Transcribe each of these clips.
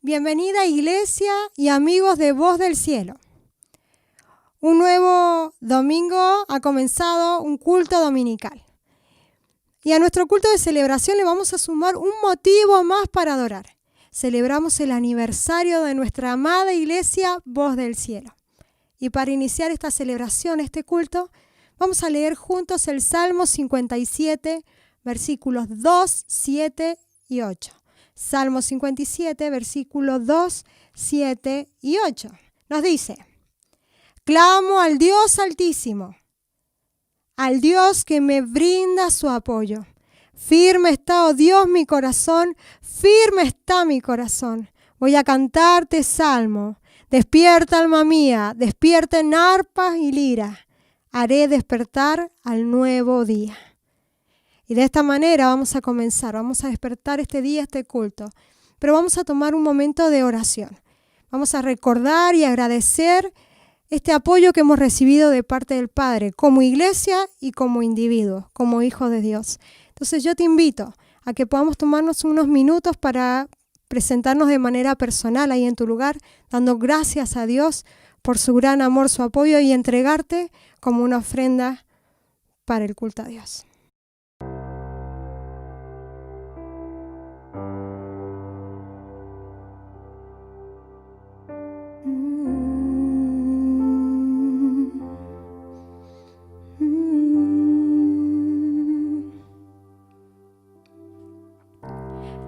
Bienvenida iglesia y amigos de Voz del Cielo. Un nuevo domingo ha comenzado, un culto dominical. Y a nuestro culto de celebración le vamos a sumar un motivo más para adorar. Celebramos el aniversario de nuestra amada iglesia Voz del Cielo. Y para iniciar esta celebración, este culto, vamos a leer juntos el Salmo 57, versículos 2, 7 y 8. Salmo 57, versículos 2, 7 y 8. Nos dice: clamo al Dios Altísimo, al Dios que me brinda su apoyo. Firme está, oh Dios, mi corazón, firme está mi corazón. Voy a cantarte salmo. Despierta, alma mía, despierta en arpas y lira. Haré despertar al nuevo día. Y de esta manera vamos a comenzar, vamos a despertar este día, este culto. Pero vamos a tomar un momento de oración. Vamos a recordar y agradecer este apoyo que hemos recibido de parte del Padre, como iglesia y como individuos, como hijos de Dios. Entonces yo te invito a que podamos tomarnos unos minutos para presentarnos de manera personal ahí en tu lugar, dando gracias a Dios por su gran amor, su apoyo y entregarte como una ofrenda para el culto a Dios.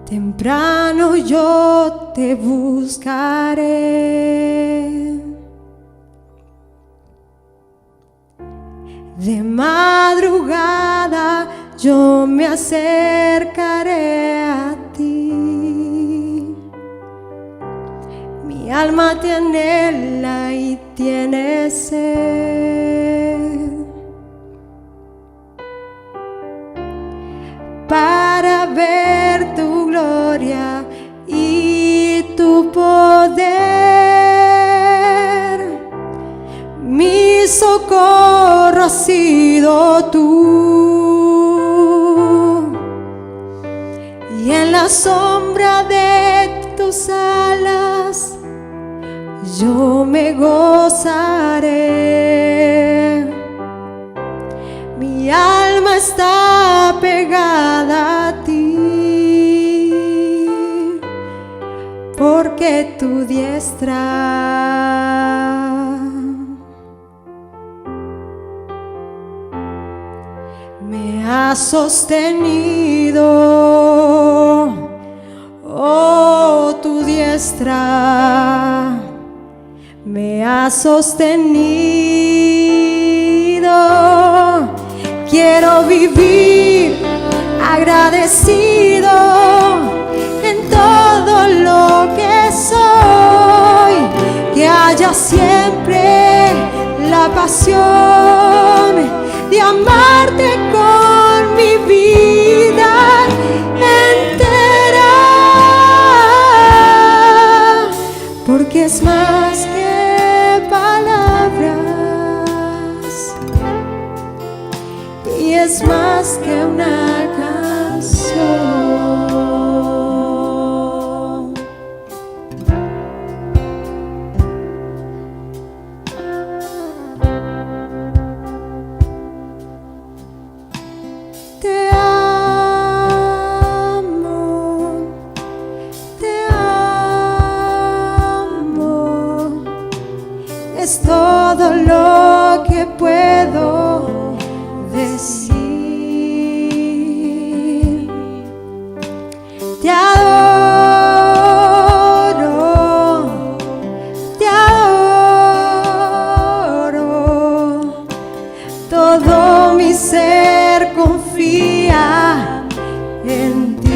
Temprano yo te buscaré, de madrugada yo me acercaré a ti. Mi alma te anhela y tiene sed para ver tu gloria y tu poder. Mi socorro has sido tú, y en la sombra de tus alas yo me gozaré. Mi alma está pegada a ti, porque tu diestra me ha sostenido. Oh, tu diestra me ha sostenido. Quiero vivir agradecido en todo lo que soy, que haya siempre la pasión de amarte con mi vida entera, porque es más que palabras y es más que una canción. Te amo, es todo lo que puedo decir. Te adoro, te adoro. Todo mi ser confía en ti.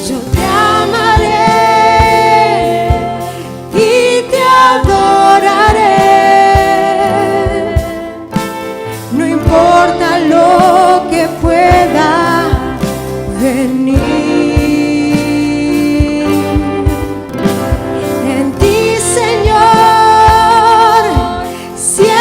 Yo te amaré y te adoraré. No importa lo que pueda venir. En ti, Señor, siempre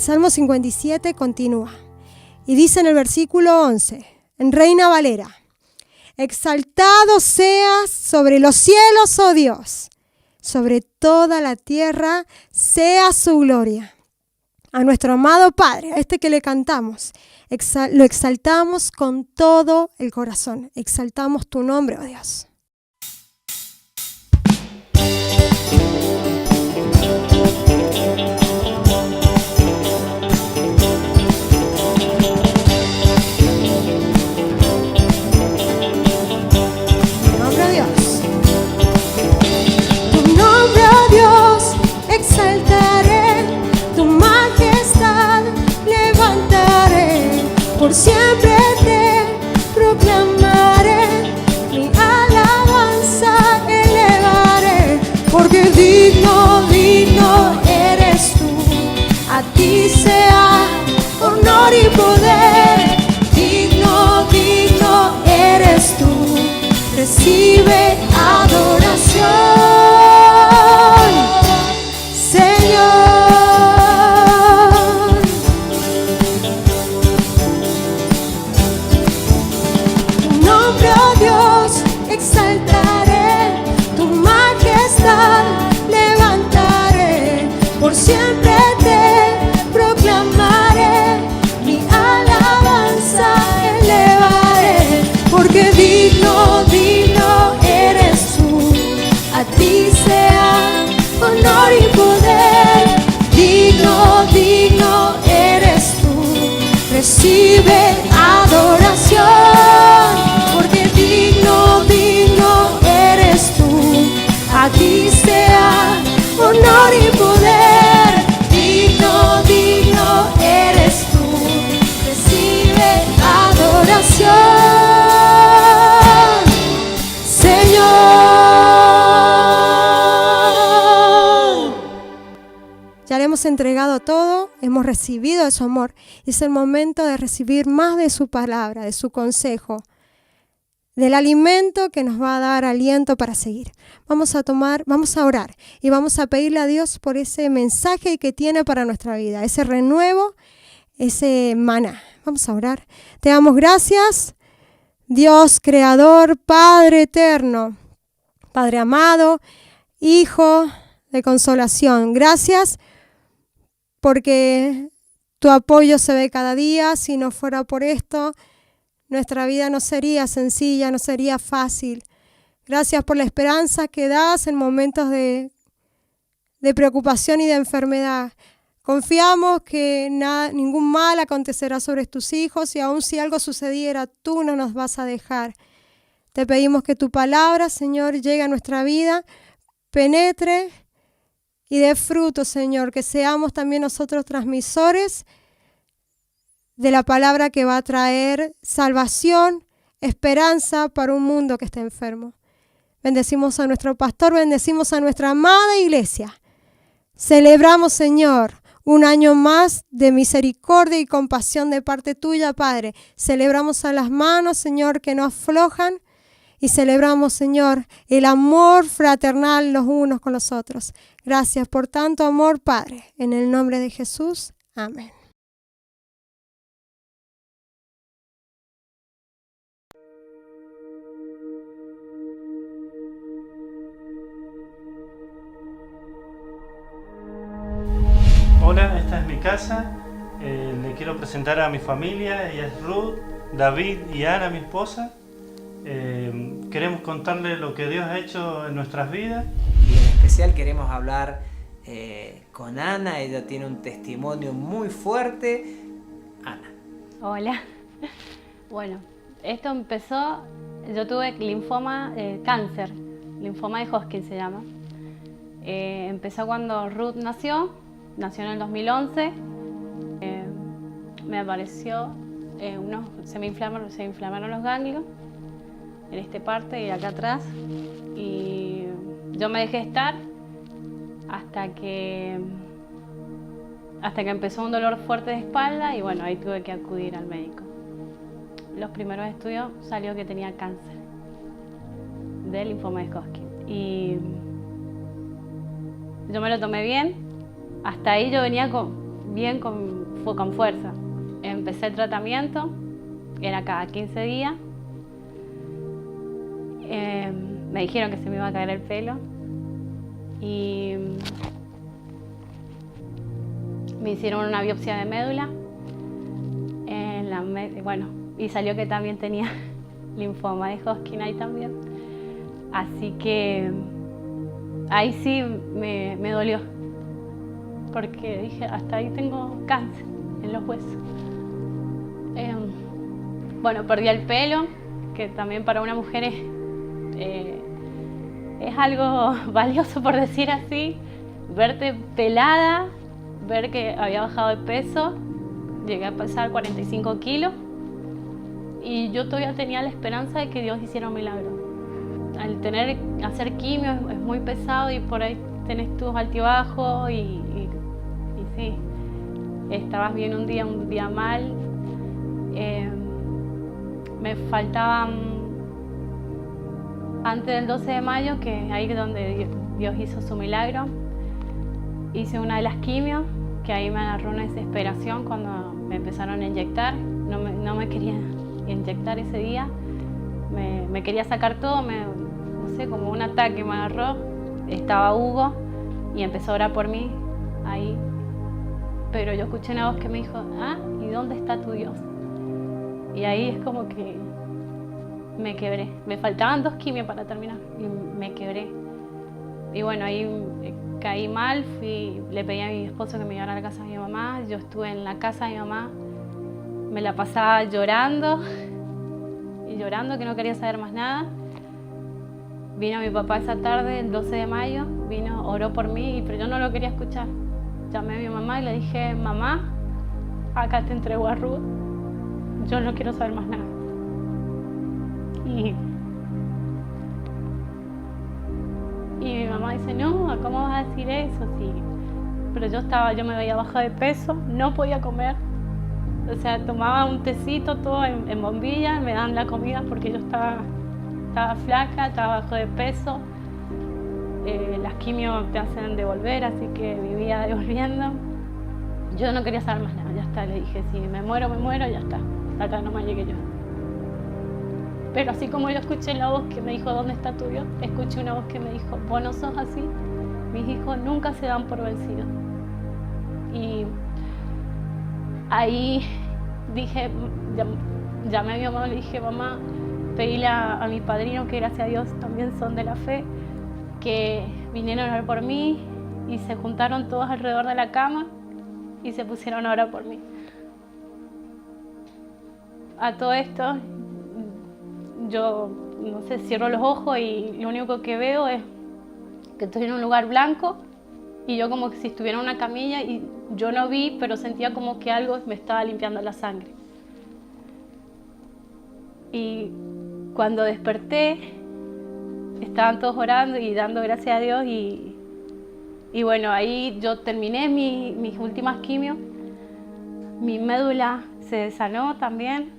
El Salmo 57 continúa y dice en el versículo 11, en Reina Valera: exaltado seas sobre los cielos, oh Dios, sobre toda la tierra sea su gloria. A nuestro amado Padre, a este que le cantamos, lo exaltamos con todo el corazón. Exaltamos tu nombre, oh Dios. Por siempre te proclamaré, mi alabanza elevaré, porque digno, digno eres tú, a ti sea honor y poder. Digno, digno eres tú, recibe adoración, Señor. Por siempre te proclamaré, mi alabanza elevaré, porque digno, digno eres tú, a ti sea honor y poder. Digno, digno eres tú, recibe adoración, porque digno, digno eres tú, a ti sea honor y poder. Digno, digno eres tú, recibe adoración, Señor. Ya le hemos entregado todo, hemos recibido de su amor. Y es el momento de recibir más de su palabra, de su consejo, del alimento que nos va a dar aliento para seguir. Vamos a orar y vamos a pedirle a Dios por ese mensaje que tiene para nuestra vida, ese renuevo, ese maná. Vamos a orar. Te damos gracias, Dios creador, Padre eterno, Padre amado, Hijo de consolación. Gracias porque tu apoyo se ve cada día. Si no fuera por esto, nuestra vida no sería sencilla, no sería fácil. Gracias por la esperanza que das en momentos de preocupación y de enfermedad. Confiamos que ningún mal acontecerá sobre tus hijos, y aun si algo sucediera, tú no nos vas a dejar. Te pedimos que tu palabra, Señor, llegue a nuestra vida, penetre y dé fruto, Señor, que seamos también nosotros transmisores de la palabra que va a traer salvación, esperanza para un mundo que está enfermo. Bendecimos a nuestro pastor, bendecimos a nuestra amada iglesia. Celebramos, Señor, un año más de misericordia y compasión de parte tuya, Padre. Celebramos a las manos, Señor, que no aflojan, y celebramos, Señor, el amor fraternal los unos con los otros. Gracias por tanto amor, Padre. En el nombre de Jesús. Amén. Hola, esta es mi casa. Le quiero presentar a mi familia. Ella es Ruth, David y Ana, mi esposa. Queremos contarles lo que Dios ha hecho en nuestras vidas. Y en especial queremos hablar con Ana. Ella tiene un testimonio muy fuerte. Ana. Hola. Bueno, esto empezó, yo tuve linfoma, cáncer, linfoma de Hodgkin se llama. Empezó cuando Ruth nació en el 2011. Me apareció, se me inflamaron los ganglios en esta parte y acá atrás. Y yo me dejé estar hasta que empezó un dolor fuerte de espalda y bueno, ahí tuve que acudir al médico. Los primeros estudios salió que tenía cáncer de linfoma de Hodgkin y yo me lo tomé bien. Hasta ahí yo venía bien fue con fuerza. Empecé el tratamiento, era cada 15 días. Me dijeron que se me iba a caer el pelo y me hicieron una biopsia de médula y salió que también tenía linfoma de Hodgkin ahí también. Así que ahí sí me dolió, porque dije, hasta ahí tengo cáncer en los huesos. Perdí el pelo, que también para una mujer es algo valioso, por decir así. Verte pelada, ver que había bajado de peso, llegué a pesar 45 kilos y yo todavía tenía la esperanza de que Dios hiciera un milagro. Al hacer quimio es muy pesado y por ahí tenés tus altibajos y sí, estabas bien un día mal. Me faltaban, antes del 12 de mayo, que ahí es donde Dios hizo su milagro, hice una de las quimios, que ahí me agarró una desesperación cuando me empezaron a inyectar. No me quería inyectar ese día, me quería sacar todo, no sé, como un ataque me agarró. Estaba Hugo y empezó a orar por mí ahí, pero yo escuché una voz que me dijo, ¿y dónde está tu Dios? Y ahí es como que me quebré. Me faltaban 2 quimios para terminar y me quebré. Y bueno, ahí caí mal, le pedí a mi esposo que me llevara a la casa de mi mamá. Yo estuve en la casa de mi mamá, me la pasaba llorando y llorando, que no quería saber más nada. Vino mi papá esa tarde, el 12 de mayo, oró por mí, pero yo no lo quería escuchar. Llamé a mi mamá y le dije, mamá, acá te entrego a Ruth, yo no quiero saber más nada. Y mi mamá dice, no, ¿cómo vas a decir eso? Sí. Pero yo me veía baja de peso, no podía comer. O sea, tomaba un tecito todo en bombilla, me daban la comida porque yo estaba flaca, estaba bajo de peso. Las quimios te hacen devolver, así que vivía devolviendo. Yo no quería saber más nada, ya está, le dije, si me muero, ya está. Acá nomás llegué yo. Pero así como yo escuché la voz que me dijo, ¿dónde está tu Dios? Escuché una voz que me dijo, vos no sos así, mis hijos nunca se dan por vencidos. Y ahí dije, llamé a mi mamá y le dije, mamá, pedíle a mi padrino, que gracias a Dios también son de la fe, que vinieron a orar por mí y se juntaron todos alrededor de la cama y se pusieron a orar por mí. A todo esto, yo, no sé, cierro los ojos y lo único que veo es que estoy en un lugar blanco y yo como que si estuviera en una camilla y yo no vi, pero sentía como que algo me estaba limpiando la sangre. Y cuando desperté, estaban todos orando y dando gracias a Dios y bueno, ahí yo terminé mis últimas quimios. Mi médula se sanó también.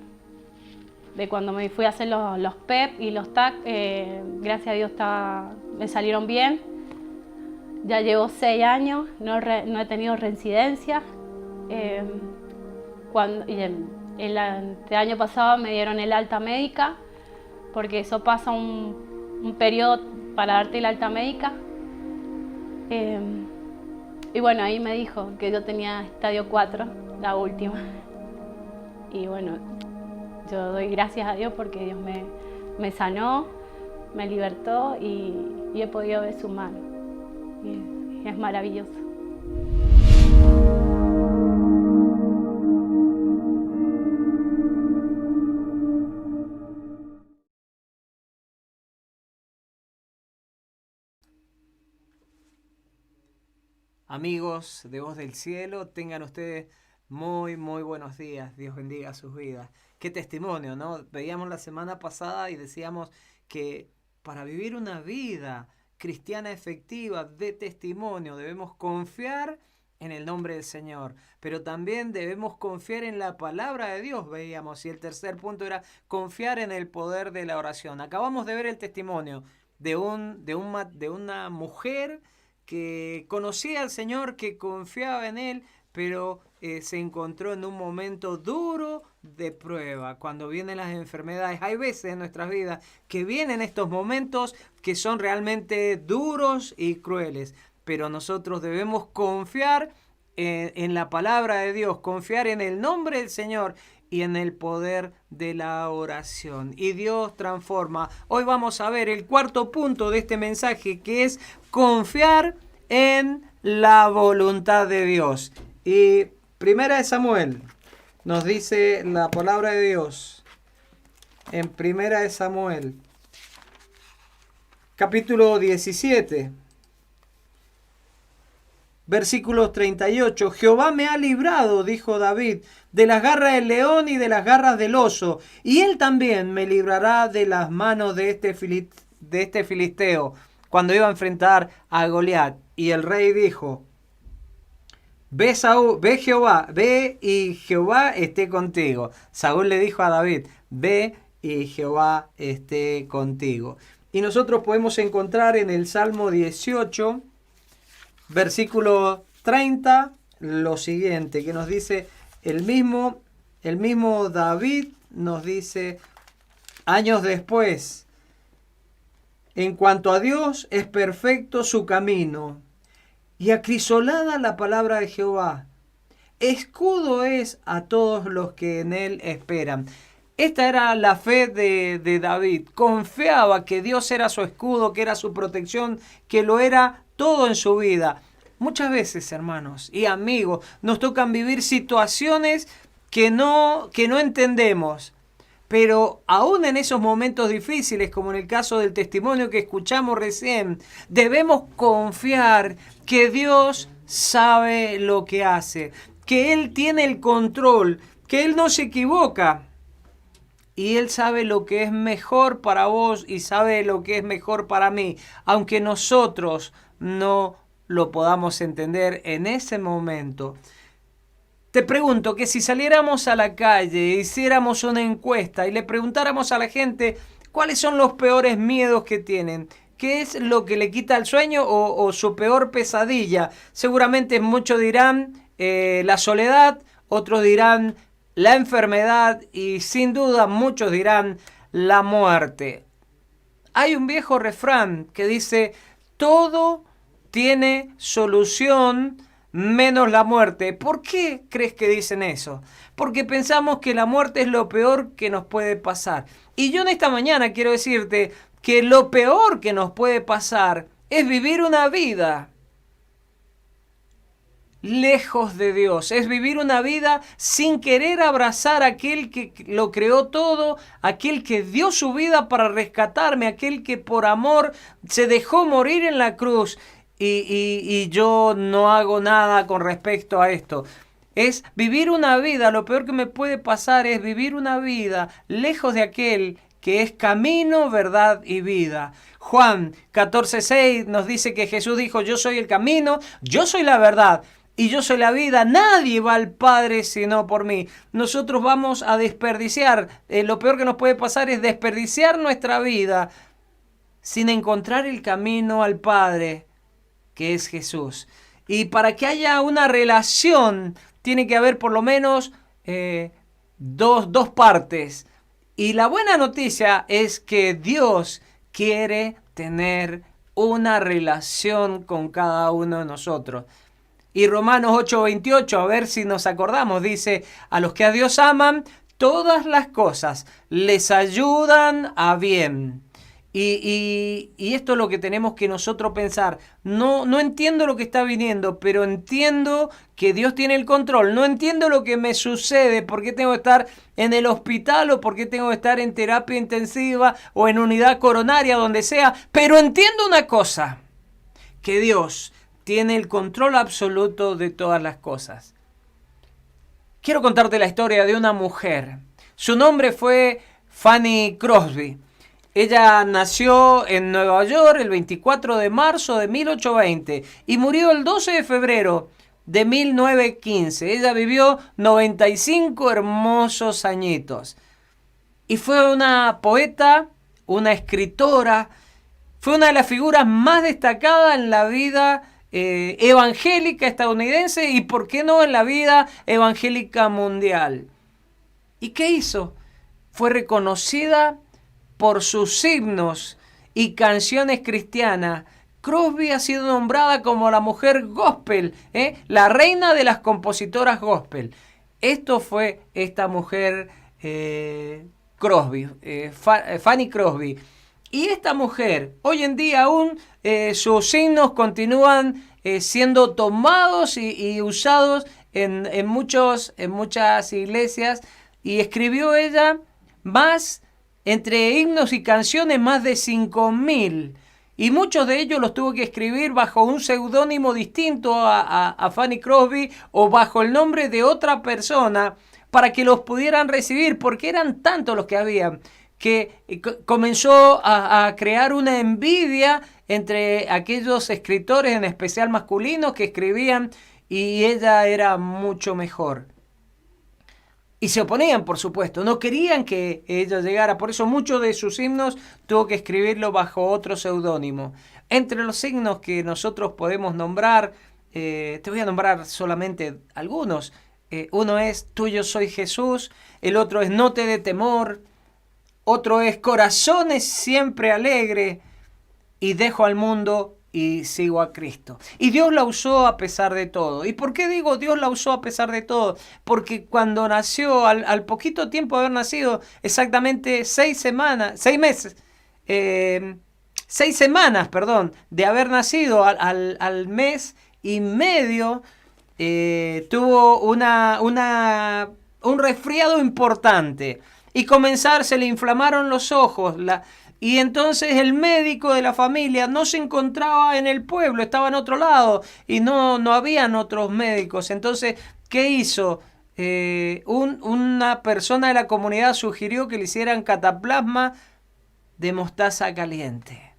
De cuando me fui a hacer los PEP y los TAC, gracias a Dios me salieron bien. Ya llevo 6 años, no he tenido reincidencia. Este año pasado me dieron el alta médica, porque eso pasa un periodo para darte el alta médica. Y bueno, ahí me dijo que yo tenía estadio 4, la última. Y bueno, yo doy gracias a Dios porque Dios me sanó, me libertó y he podido ver su mano. Y es maravilloso. Amigos de Voz del Cielo, tengan ustedes muy buenos días. Dios bendiga sus vidas. Qué testimonio, ¿no? Veíamos la semana pasada y decíamos que para vivir una vida cristiana efectiva de testimonio debemos confiar en el nombre del Señor, pero también debemos confiar en la palabra de Dios, veíamos, y el tercer punto era confiar en el poder de la oración. Acabamos de ver el testimonio de una mujer que conocía al Señor, que confiaba en Él, pero se encontró en un momento duro de prueba. Cuando vienen las enfermedades, hay veces en nuestras vidas que vienen estos momentos que son realmente duros y crueles, pero nosotros debemos confiar en la palabra de Dios, confiar en el nombre del Señor y en el poder de la oración. Y Dios transforma. Hoy vamos a ver el cuarto punto de este mensaje, que es confiar en la voluntad de Dios. Y Primera de Samuel nos dice la palabra de Dios en Primera de Samuel, capítulo 17. Versículos 38. Jehová me ha librado, dijo David, de las garras del león y de las garras del oso, y él también me librará de las manos de este filisteo, cuando iba a enfrentar a Goliat. Y el rey dijo: Ve Jehová, ve y Jehová esté contigo. Saúl le dijo a David: ve y Jehová esté contigo. Y nosotros podemos encontrar en el Salmo 18, versículo 30, lo siguiente, que nos dice el mismo David, nos dice años después: en cuanto a Dios, es perfecto su camino, y acrisolada la palabra de Jehová. Escudo es a todos los que en él esperan. Esta era la fe de David. Confiaba que Dios era su escudo, que era su protección, que lo era todo en su vida. Muchas veces, hermanos y amigos, nos tocan vivir situaciones que no entendemos. Pero aún en esos momentos difíciles, como en el caso del testimonio que escuchamos recién, debemos confiar que Dios sabe lo que hace, que Él tiene el control, que Él no se equivoca. Y Él sabe lo que es mejor para vos y sabe lo que es mejor para mí, aunque nosotros no lo podamos entender en ese momento. Te pregunto que si saliéramos a la calle, hiciéramos una encuesta y le preguntáramos a la gente cuáles son los peores miedos que tienen, qué es lo que le quita el sueño o su peor pesadilla, seguramente muchos dirán la soledad, otros dirán la enfermedad y sin duda muchos dirán la muerte. Hay un viejo refrán que dice: todo tiene solución menos la muerte. ¿Por qué crees que dicen eso? Porque pensamos que la muerte es lo peor que nos puede pasar. Y yo en esta mañana quiero decirte que lo peor que nos puede pasar es vivir una vida lejos de Dios, es vivir una vida sin querer abrazar a aquel que lo creó todo, aquel que dio su vida para rescatarme, aquel que por amor se dejó morir en la cruz. Y yo no hago nada con respecto a esto. Es vivir una vida, lo peor que me puede pasar es vivir una vida lejos de aquel que es camino, verdad y vida. Juan 14:6 nos dice que Jesús dijo: yo soy el camino, yo soy la verdad y yo soy la vida. Nadie va al Padre sino por mí. Nosotros vamos a desperdiciar, lo peor que nos puede pasar es desperdiciar nuestra vida sin encontrar el camino al Padre, que es Jesús. Y para que haya una relación, tiene que haber por lo menos dos partes. Y la buena noticia es que Dios quiere tener una relación con cada uno de nosotros. Y Romanos 8:28, a ver si nos acordamos, dice: a los que a Dios aman, todas las cosas les ayudan a bien. Y esto es lo que tenemos que nosotros pensar. No entiendo lo que está viniendo, pero entiendo que Dios tiene el control. No entiendo lo que me sucede, por qué tengo que estar en el hospital o por qué tengo que estar en terapia intensiva o en unidad coronaria, donde sea. Pero entiendo una cosa, que Dios tiene el control absoluto de todas las cosas. Quiero contarte la historia de una mujer. Su nombre fue Fanny Crosby. Ella nació en Nueva York el 24 de marzo de 1820 y murió el 12 de febrero de 1915. Ella vivió 95 hermosos añitos. Y fue una poeta, una escritora, fue una de las figuras más destacadas en la vida evangélica estadounidense y, ¿por qué no, en la vida evangélica mundial? ¿Y qué hizo? Fue reconocida por sus himnos y canciones cristianas. Crosby ha sido nombrada como la mujer gospel, la reina de las compositoras gospel. Esto fue esta mujer Crosby, Fanny Crosby. Y esta mujer, hoy en día aún sus himnos continúan siendo tomados y usados en muchas iglesias. Y escribió ella entre himnos y canciones, más de 5.000. Y muchos de ellos los tuvo que escribir bajo un seudónimo distinto a Fanny Crosby o bajo el nombre de otra persona para que los pudieran recibir, porque eran tantos los que había, que comenzó a crear una envidia entre aquellos escritores, en especial masculinos, que escribían, y ella era mucho mejor. Y se oponían, por supuesto, no querían que ella llegara, por eso muchos de sus himnos tuvo que escribirlo bajo otro seudónimo. Entre los himnos que nosotros podemos nombrar, te voy a nombrar solamente algunos. Uno es Tuyo soy Jesús, el otro es No te dé temor, otro es Corazones siempre alegre y Dejo al mundo y sigo a Cristo. Y Dios la usó a pesar de todo. ¿Y por qué digo Dios la usó a pesar de todo? Porque cuando nació, al poquito tiempo de haber nacido, exactamente 6 semanas de haber nacido, al mes y medio, tuvo un resfriado importante. Y se le inflamaron los ojos, y entonces el médico de la familia no se encontraba en el pueblo, estaba en otro lado y no habían otros médicos. Entonces, ¿qué hizo? Una persona de la comunidad sugirió que le hicieran cataplasma de mostaza caliente,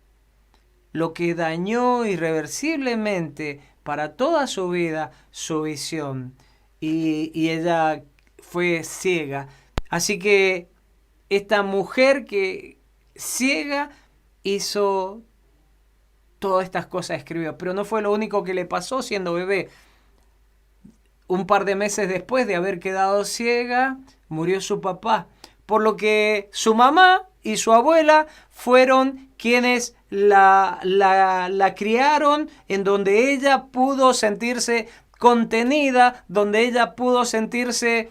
lo que dañó irreversiblemente para toda su vida su visión, y ella fue ciega. Así que esta mujer que ciega hizo todas estas cosas, escribió, pero no fue lo único que le pasó siendo bebé. Un par de meses después de haber quedado ciega, murió su papá, por lo que su mamá y su abuela fueron quienes la criaron, en donde ella pudo sentirse contenida, donde ella pudo sentirse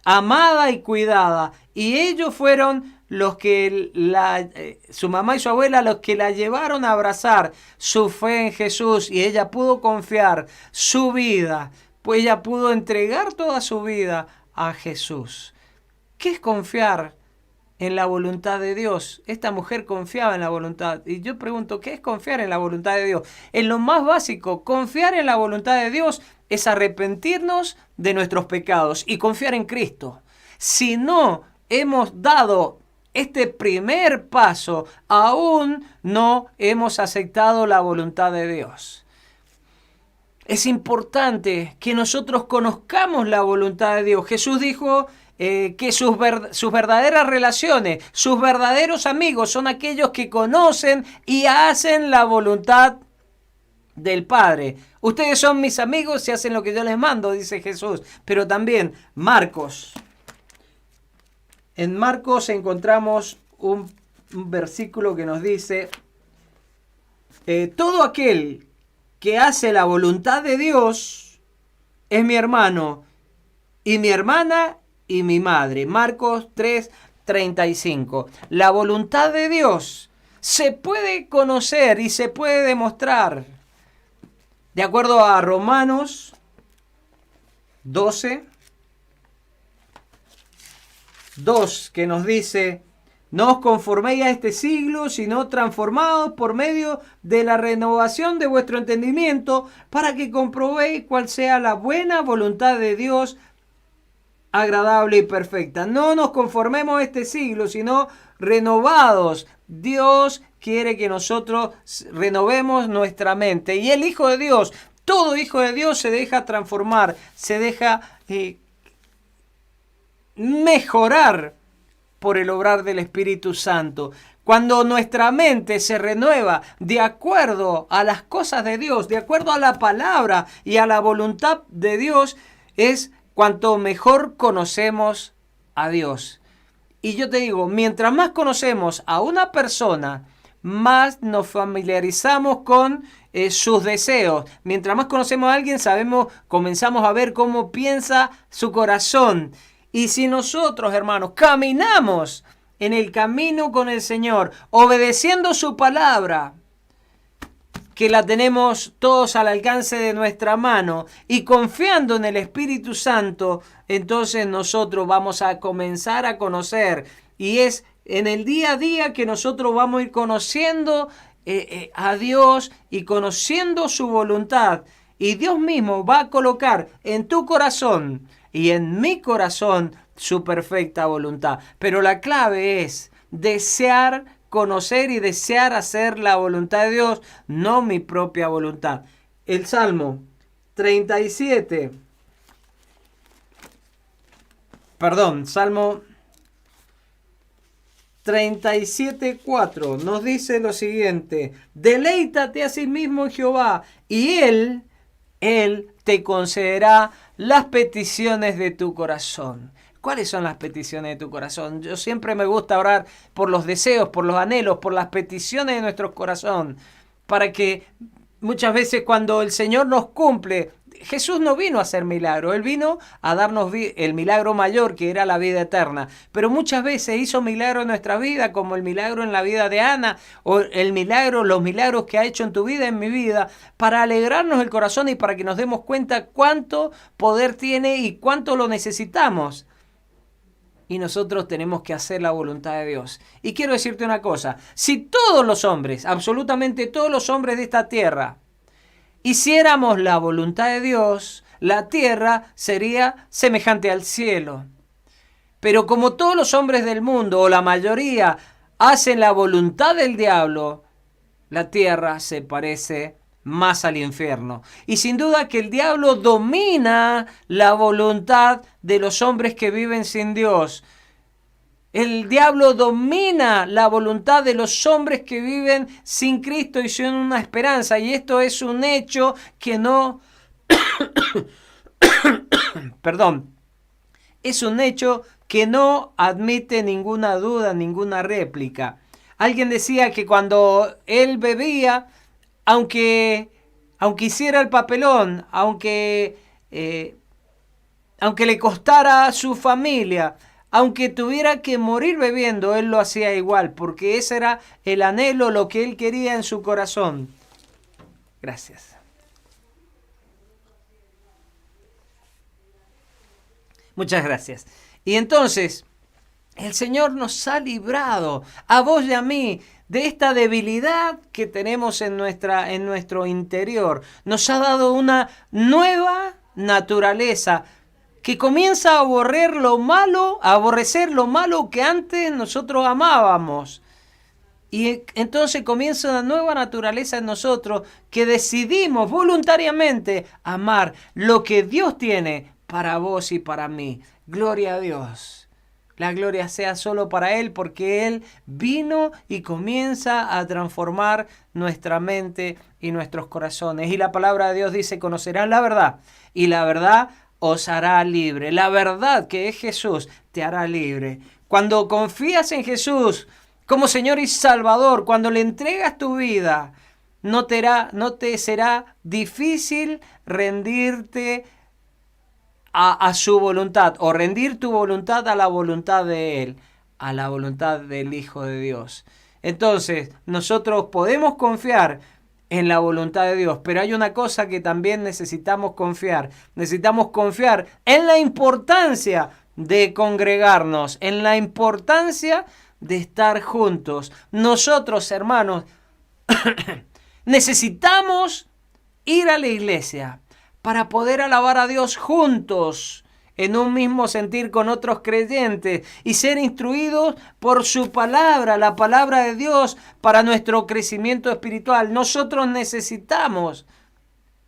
amada y cuidada. Y ellos fueron los que su mamá y su abuela, los que la llevaron a abrazar su fe en Jesús, y ella pudo confiar su vida, pues ella pudo entregar toda su vida a Jesús. ¿Qué es confiar en la voluntad de Dios? Esta mujer confiaba en la voluntad. Y yo pregunto, ¿qué es confiar en la voluntad de Dios? En lo más básico, confiar en la voluntad de Dios es arrepentirnos de nuestros pecados y confiar en Cristo. Si no hemos dado este primer paso, aún no hemos aceptado la voluntad de Dios. Es importante que nosotros conozcamos la voluntad de Dios. Jesús dijo que sus verdaderas relaciones, sus verdaderos amigos son aquellos que conocen y hacen la voluntad del Padre. Ustedes son mis amigos si hacen lo que yo les mando, dice Jesús. Pero también Marcos. En Marcos encontramos un versículo que nos dice: todo aquel que hace la voluntad de Dios es mi hermano y mi hermana y mi madre. Marcos 3:35. La voluntad de Dios se puede conocer y se puede demostrar. De acuerdo a Romanos 12:2, que nos dice: no os conforméis a este siglo, sino transformados por medio de la renovación de vuestro entendimiento, para que comprobéis cuál sea la buena voluntad de Dios, agradable y perfecta. No nos conformemos a este siglo, sino renovados. Dios quiere que nosotros renovemos nuestra mente. Y el Hijo de Dios, todo Hijo de Dios, se deja transformar, se deja mejorar por el obrar del Espíritu Santo. Cuando nuestra mente se renueva de acuerdo a las cosas de Dios, de acuerdo a la palabra y a la voluntad de Dios, es cuanto mejor conocemos a Dios. Y yo te digo, mientras más conocemos a una persona, más nos familiarizamos con sus deseos. Mientras más conocemos a alguien, comenzamos a ver cómo piensa su corazón. Y si nosotros, hermanos, caminamos en el camino con el Señor, obedeciendo su palabra, que la tenemos todos al alcance de nuestra mano, y confiando en el Espíritu Santo, entonces nosotros vamos a comenzar a conocer. Y es en el día a día que nosotros vamos a ir conociendo a Dios y conociendo su voluntad. Y Dios mismo va a colocar en tu corazón y en mi corazón su perfecta voluntad. Pero la clave es desear conocer y desear hacer la voluntad de Dios, no mi propia voluntad. El Salmo 37, Salmo 37:4 nos dice lo siguiente: deleítate a sí mismo en Jehová, y Él te concederá las peticiones de tu corazón. ¿Cuáles son las peticiones de tu corazón? Yo siempre me gusta orar por los deseos, por los anhelos, por las peticiones de nuestro corazón, para que muchas veces cuando el Señor nos cumple, Jesús no vino a hacer milagros, Él vino a darnos el milagro mayor, que era la vida eterna. Pero muchas veces hizo milagros en nuestra vida, como el milagro en la vida de Ana, o los milagros que ha hecho en tu vida, en mi vida, para alegrarnos el corazón y para que nos demos cuenta cuánto poder tiene y cuánto lo necesitamos. Y nosotros tenemos que hacer la voluntad de Dios. Y quiero decirte una cosa: si todos los hombres, absolutamente todos los hombres de esta tierra, hiciéramos la voluntad de Dios, la tierra sería semejante al cielo. Pero como todos los hombres del mundo, o la mayoría, hacen la voluntad del diablo, la tierra se parece más al infierno. Y sin duda que el diablo domina la voluntad de los hombres que viven sin Dios. El diablo domina la voluntad de los hombres que viven sin Cristo y sin una esperanza. Y esto es un hecho que no... Es un hecho que no admite ninguna duda, ninguna réplica. Alguien decía que cuando él bebía, aunque hiciera el papelón, aunque le costara a su familia, aunque tuviera que morir bebiendo, él lo hacía igual, porque ese era el anhelo, lo que él quería en su corazón. Gracias. Muchas gracias. Y entonces, el Señor nos ha librado, a vos y a mí, de esta debilidad que tenemos en nuestro interior. Nos ha dado una nueva naturaleza que comienza a aborrecer lo malo que antes nosotros amábamos. Y entonces comienza una nueva naturaleza en nosotros que decidimos voluntariamente amar lo que Dios tiene para vos y para mí. Gloria a Dios. La gloria sea solo para Él, porque Él vino y comienza a transformar nuestra mente y nuestros corazones. Y la palabra de Dios dice: conocerán la verdad, y la verdad os hará libre. La verdad, que es Jesús, te hará libre. Cuando confías en Jesús como Señor y Salvador, cuando le entregas tu vida, no te será difícil rendirte a su voluntad, o rendir tu voluntad a la voluntad de Él, a la voluntad del Hijo de Dios. Entonces, nosotros podemos confiar en la voluntad de Dios, pero hay una cosa que también necesitamos confiar. Necesitamos confiar en la importancia de congregarnos, en la importancia de estar juntos. Nosotros, hermanos, necesitamos ir a la iglesia para poder alabar a Dios juntos, en un mismo sentir con otros creyentes, y ser instruidos por su palabra, la palabra de Dios, para nuestro crecimiento espiritual. Nosotros necesitamos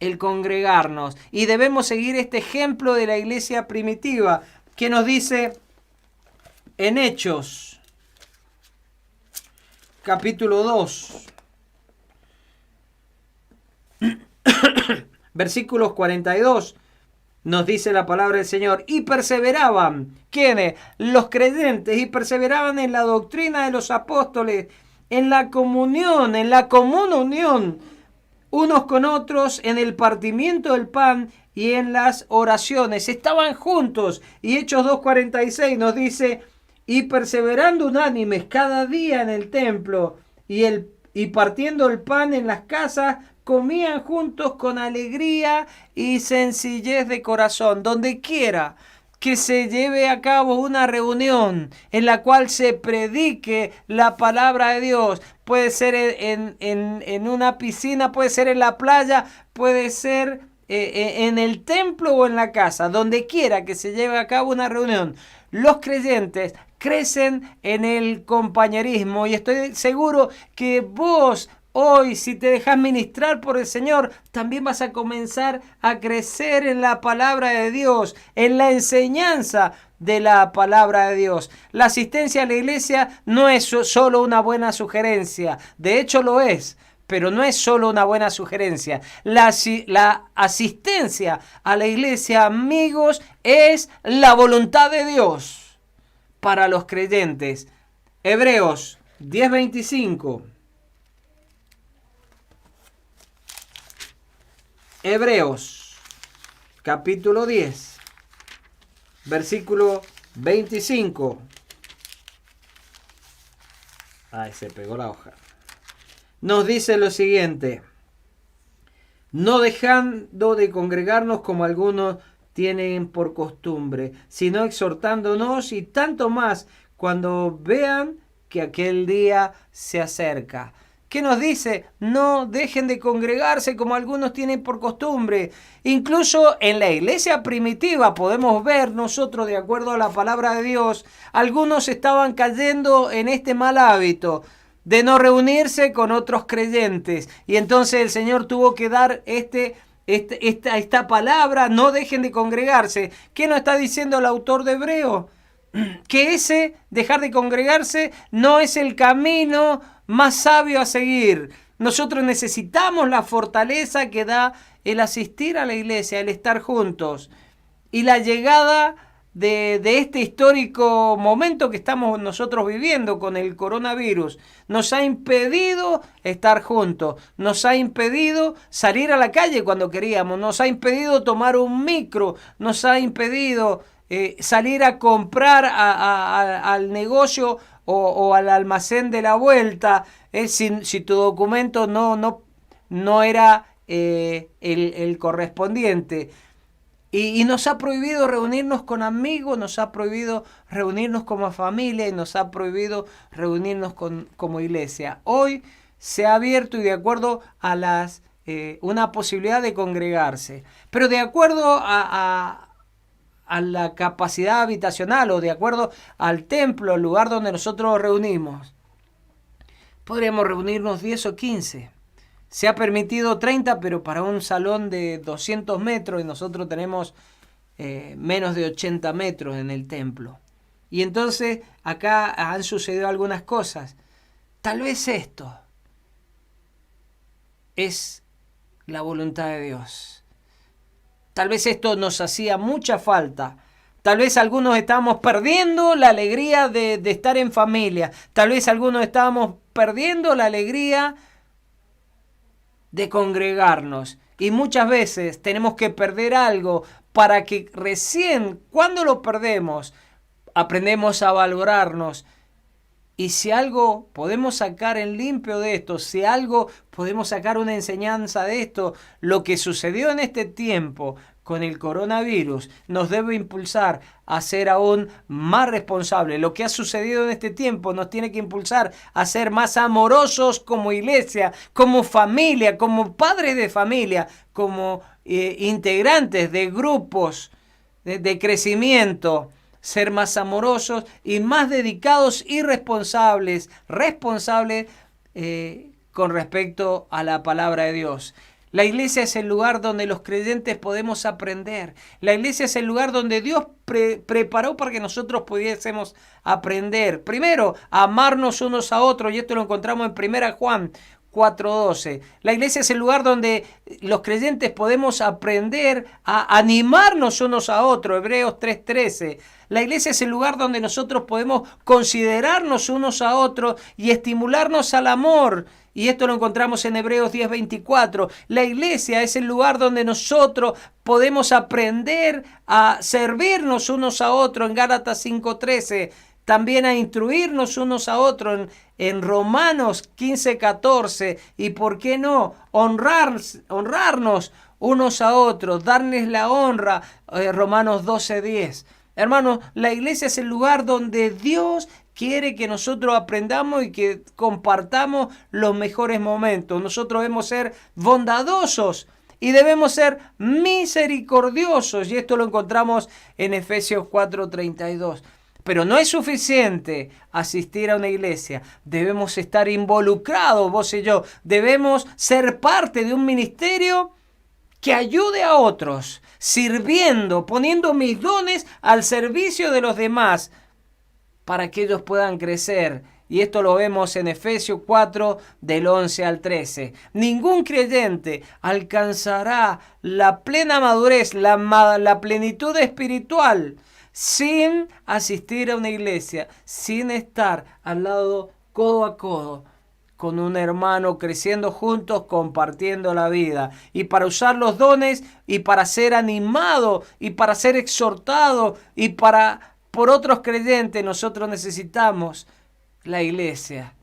el congregarnos, y debemos seguir este ejemplo de la iglesia primitiva, que nos dice en Hechos capítulo 2, versículos 42, nos dice la palabra del Señor. Y perseveraban, ¿quiénes? Los creyentes, y perseveraban en la doctrina de los apóstoles, en la comunión, en la común unión, unos con otros, en el partimiento del pan y en las oraciones. Estaban juntos. Y Hechos 2:46 nos dice, y perseverando unánimes cada día en el templo y partiendo el pan en las casas, comían juntos con alegría y sencillez de corazón. Donde quiera que se lleve a cabo una reunión en la cual se predique la palabra de Dios, puede ser en una piscina, puede ser en la playa, puede ser en el templo o en la casa, donde quiera que se lleve a cabo una reunión, los creyentes crecen en el compañerismo, y estoy seguro que vos hoy, si te dejas ministrar por el Señor, también vas a comenzar a crecer en la palabra de Dios, en la enseñanza de la palabra de Dios. La asistencia a la iglesia no es solo una buena sugerencia, de hecho lo es, pero no es solo una buena sugerencia. La asistencia a la iglesia, amigos, es la voluntad de Dios para los creyentes. Hebreos 10:25. Hebreos, capítulo 10, versículo 25. Ay, se pegó la hoja. Nos dice lo siguiente: no dejando de congregarnos como algunos tienen por costumbre, sino exhortándonos, y tanto más cuando vean que aquel día se acerca. ¿Qué nos dice? No dejen de congregarse como algunos tienen por costumbre. Incluso en la iglesia primitiva podemos ver nosotros, de acuerdo a la palabra de Dios, algunos estaban cayendo en este mal hábito de no reunirse con otros creyentes. Y entonces el Señor tuvo que dar esta palabra: no dejen de congregarse. ¿Qué nos está diciendo el autor de Hebreo? Que ese dejar de congregarse no es el camino más sabio a seguir. Nosotros necesitamos la fortaleza que da el asistir a la iglesia, el estar juntos. Y la llegada de este histórico momento que estamos nosotros viviendo con el coronavirus nos ha impedido estar juntos, nos ha impedido salir a la calle cuando queríamos, nos ha impedido tomar un micro, nos ha impedido salir a comprar al negocio o al almacén de la vuelta, si tu documento no era el correspondiente. Y nos ha prohibido reunirnos con amigos, nos ha prohibido reunirnos como familia, y nos ha prohibido reunirnos como iglesia. Hoy se ha abierto, y de acuerdo a una posibilidad de congregarse, pero de acuerdo a la capacidad habitacional, o de acuerdo al templo, el lugar donde nosotros nos reunimos, podríamos reunirnos 10 o 15. Se ha permitido 30, pero para un salón de 200 metros, y nosotros tenemos menos de 80 metros en el templo. Y entonces acá han sucedido algunas cosas. Tal vez esto es la voluntad de Dios. Tal vez esto nos hacía mucha falta. Tal vez algunos estábamos perdiendo la alegría de estar en familia. Tal vez algunos estábamos perdiendo la alegría de congregarnos. Y muchas veces tenemos que perder algo para que recién cuando lo perdemos aprendemos a valorarnos. Y si algo podemos sacar en limpio de esto, si algo podemos sacar una enseñanza de esto, lo que sucedió en este tiempo con el coronavirus nos debe impulsar a ser aún más responsables. Lo que ha sucedido en este tiempo nos tiene que impulsar a ser más amorosos como iglesia, como familia, como padres de familia, como integrantes de grupos de crecimiento. Ser más amorosos y más dedicados y responsables con respecto a la palabra de Dios. La iglesia es el lugar donde los creyentes podemos aprender. La iglesia es el lugar donde Dios preparó para que nosotros pudiésemos aprender. Primero, a amarnos unos a otros, y esto lo encontramos en 1 Juan 4:12. La iglesia es el lugar donde los creyentes podemos aprender a animarnos unos a otros, Hebreos 3:13. La iglesia es el lugar donde nosotros podemos considerarnos unos a otros y estimularnos al amor. Y esto lo encontramos en Hebreos 10:24. La iglesia es el lugar donde nosotros podemos aprender a servirnos unos a otros en Gálatas 5:13. También a instruirnos unos a otros en Romanos 15:14. Y por qué no, honrarnos unos a otros, darles la honra, Romanos 12:10. Hermanos, la iglesia es el lugar donde Dios quiere que nosotros aprendamos y que compartamos los mejores momentos. Nosotros debemos ser bondadosos y debemos ser misericordiosos. Y esto lo encontramos en Efesios 4:32. Pero no es suficiente asistir a una iglesia. Debemos estar involucrados, vos y yo. Debemos ser parte de un ministerio que ayude a otros, sirviendo, poniendo mis dones al servicio de los demás para que ellos puedan crecer. Y esto lo vemos en Efesios 4, del 11 al 13. Ningún creyente alcanzará la plena madurez, la plenitud espiritual, sin asistir a una iglesia, sin estar al lado, codo a codo, con un hermano, creciendo juntos, compartiendo la vida. Y para usar los dones, y para ser animado, y para ser exhortado, y por otros creyentes, nosotros necesitamos la iglesia.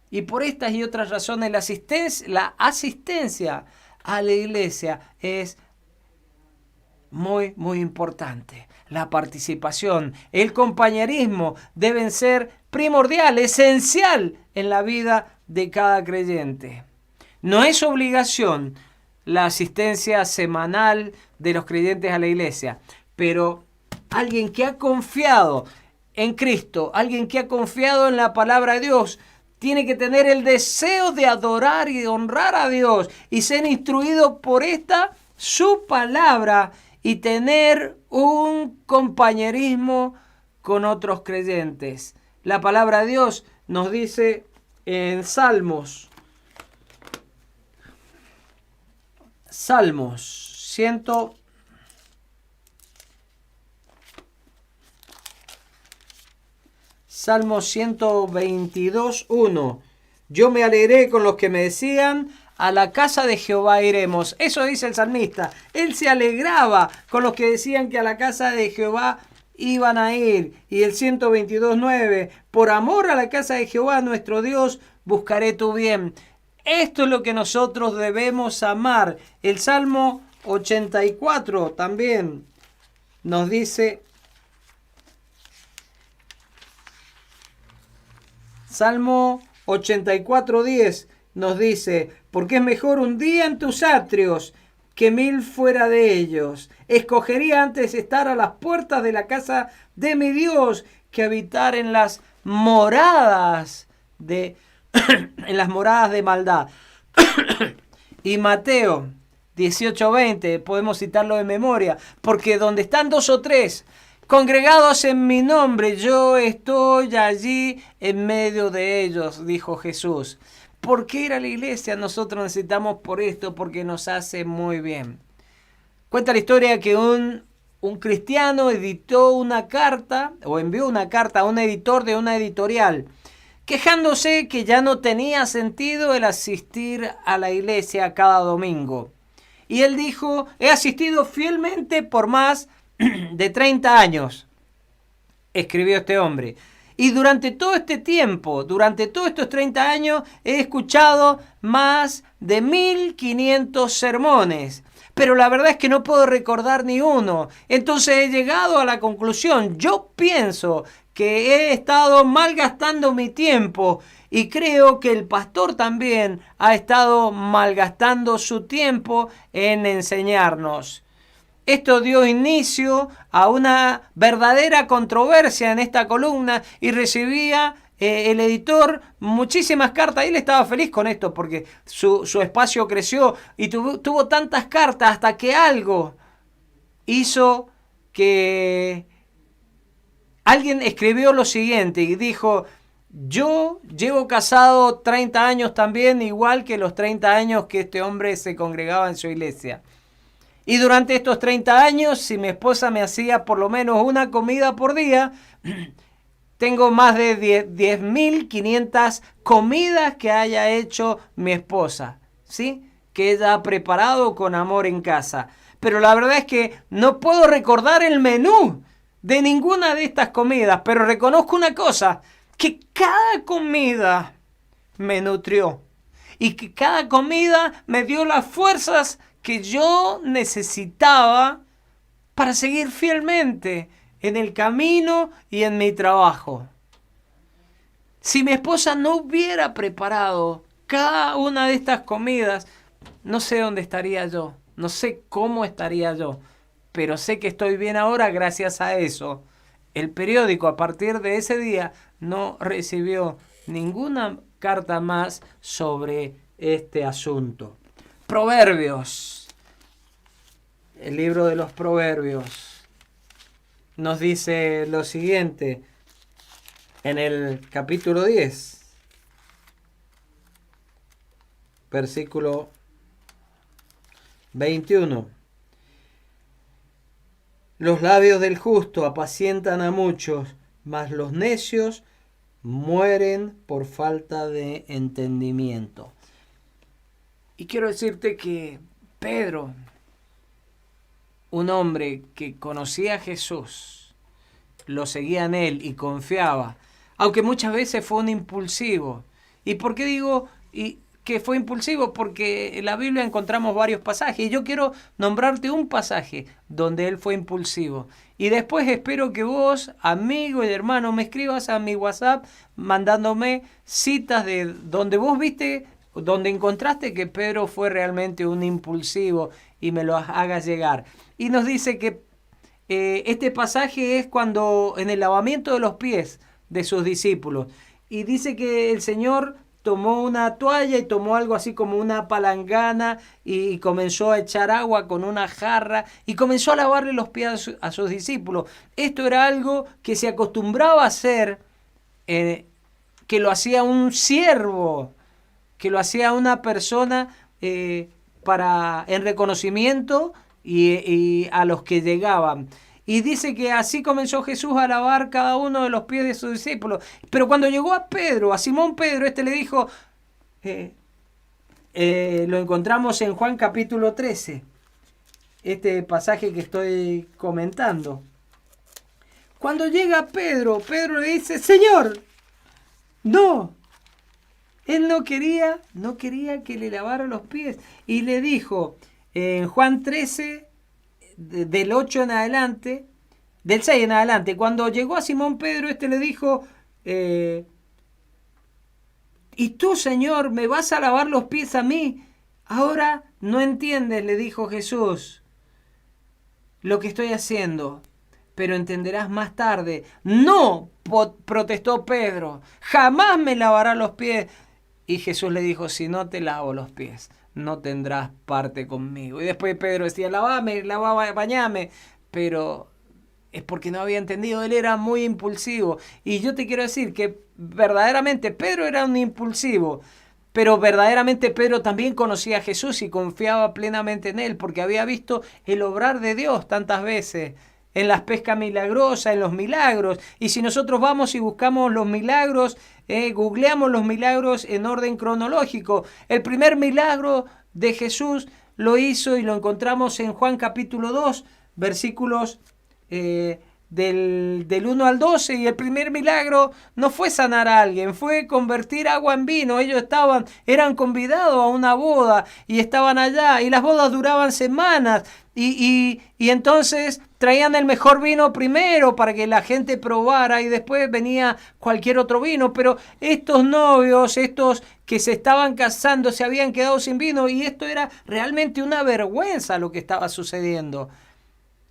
Y por estas y otras razones, la asistencia a la iglesia es muy, muy importante. La participación, el compañerismo deben ser primordial, esencial en la vida de cada creyente. No es obligación la asistencia semanal de los creyentes a la iglesia, pero alguien que ha confiado en Cristo, alguien que ha confiado en la palabra de Dios, tiene que tener el deseo de adorar y de honrar a Dios y ser instruido por su palabra, y tener un compañerismo con otros creyentes. La palabra de Dios nos dice en Salmos 122:1. Yo me alegré con los que me decían: a la casa de Jehová iremos. Eso dice el salmista. Él se alegraba con los que decían que a la casa de Jehová iban a ir. Y el 122:9. Por amor a la casa de Jehová nuestro Dios, buscaré tu bien. Esto es lo que nosotros debemos amar. El Salmo 84 también nos dice. Salmo 84:10 nos dice: porque es mejor un día en tus atrios que 1000 fuera de ellos. Escogería antes estar a las puertas de la casa de mi Dios que habitar en las moradas de maldad. Y Mateo 18:20, podemos citarlo de memoria: porque donde están 2 o 3 congregados en mi nombre, yo estoy allí en medio de ellos, dijo Jesús. ¿Por qué ir a la iglesia? Nosotros necesitamos por esto, porque nos hace muy bien. Cuenta la historia que un cristiano editó una carta, o envió una carta a un editor de una editorial, quejándose que ya no tenía sentido el asistir a la iglesia cada domingo. Y él dijo: he asistido fielmente por más de 30 años, escribió este hombre. Y durante todo este tiempo, durante todos estos 30 años, he escuchado más de 1500 sermones. Pero la verdad es que no puedo recordar ni uno. Entonces he llegado a la conclusión: yo pienso que he estado malgastando mi tiempo. Y creo que el pastor también ha estado malgastando su tiempo en enseñarnos. Esto dio inicio a una verdadera controversia en esta columna y recibía el editor muchísimas cartas. Él estaba feliz con esto porque su espacio creció y tuvo tantas cartas hasta que algo hizo que alguien escribió lo siguiente y dijo: yo llevo casado 30 años también, igual que los 30 años que este hombre se congregaba en su iglesia. Y durante estos 30 años, si mi esposa me hacía por lo menos una comida por día, tengo más de 10.500 comidas que haya hecho mi esposa, ¿sí? Que ella ha preparado con amor en casa. Pero la verdad es que no puedo recordar el menú de ninguna de estas comidas, pero reconozco una cosa, que cada comida me nutrió y que cada comida me dio las fuerzas que yo necesitaba para seguir fielmente en el camino y en mi trabajo. Si mi esposa no hubiera preparado cada una de estas comidas, no sé dónde estaría yo, no sé cómo estaría yo, pero sé que estoy bien ahora gracias a eso. El periódico a partir de ese día no recibió ninguna carta más sobre este asunto. Proverbios. El libro de los Proverbios nos dice lo siguiente en el capítulo 10, versículo 21. Los labios del justo apacientan a muchos, mas los necios mueren por falta de entendimiento. Y quiero decirte que Pedro, un hombre que conocía a Jesús, lo seguía en él y confiaba, aunque muchas veces fue un impulsivo. ¿Y por qué digo que fue impulsivo? Porque en la Biblia encontramos varios pasajes y yo quiero nombrarte un pasaje donde él fue impulsivo. Y después espero que vos, amigo y hermano, me escribas a mi WhatsApp mandándome citas de donde vos viste, donde encontraste que Pedro fue realmente un impulsivo y me lo hagas llegar. Y nos dice que este pasaje es cuando en el lavamiento de los pies de sus discípulos. Y dice que el Señor tomó una toalla y tomó algo así como una palangana y comenzó a echar agua con una jarra y comenzó a lavarle los pies a sus discípulos. Esto era algo que se acostumbraba a hacer, que lo hacía un siervo, que lo hacía una persona en reconocimiento y a los que llegaban. Y dice que así comenzó Jesús a lavar cada uno de los pies de sus discípulos. Pero cuando llegó a Pedro, a Simón Pedro, le dijo, lo encontramos en Juan capítulo 13, este pasaje que estoy comentando. Cuando llega Pedro, Pedro le dice, Señor, no. Él no quería que le lavara los pies. Y le dijo, en Juan 13, del 8 en adelante, del 6 en adelante, cuando llegó a Simón Pedro, le dijo, ¿y tú, Señor, me vas a lavar los pies a mí? Ahora no entiendes, le dijo Jesús, lo que estoy haciendo, pero entenderás más tarde. No, protestó Pedro, jamás me lavará los pies. Y Jesús le dijo, si no te lavo los pies, no tendrás parte conmigo. Y después Pedro decía, bañame, pero es porque no había entendido, él era muy impulsivo. Y yo te quiero decir que verdaderamente Pedro era un impulsivo, pero verdaderamente Pedro también conocía a Jesús y confiaba plenamente en él, porque había visto el obrar de Dios tantas veces, en las pescas milagrosas, en los milagros. Y si nosotros vamos y buscamos los milagros, googleamos los milagros en orden cronológico, el primer milagro de Jesús lo hizo y lo encontramos en Juan capítulo 2, versículos del 1 al 12, y el primer milagro no fue sanar a alguien, fue convertir agua en vino. Ellos eran convidados a una boda y estaban allá, y las bodas duraban semanas, y entonces traían el mejor vino primero para que la gente probara, y después venía cualquier otro vino. Pero estos novios, estos que se estaban casando, se habían quedado sin vino, y esto era realmente una vergüenza lo que estaba sucediendo.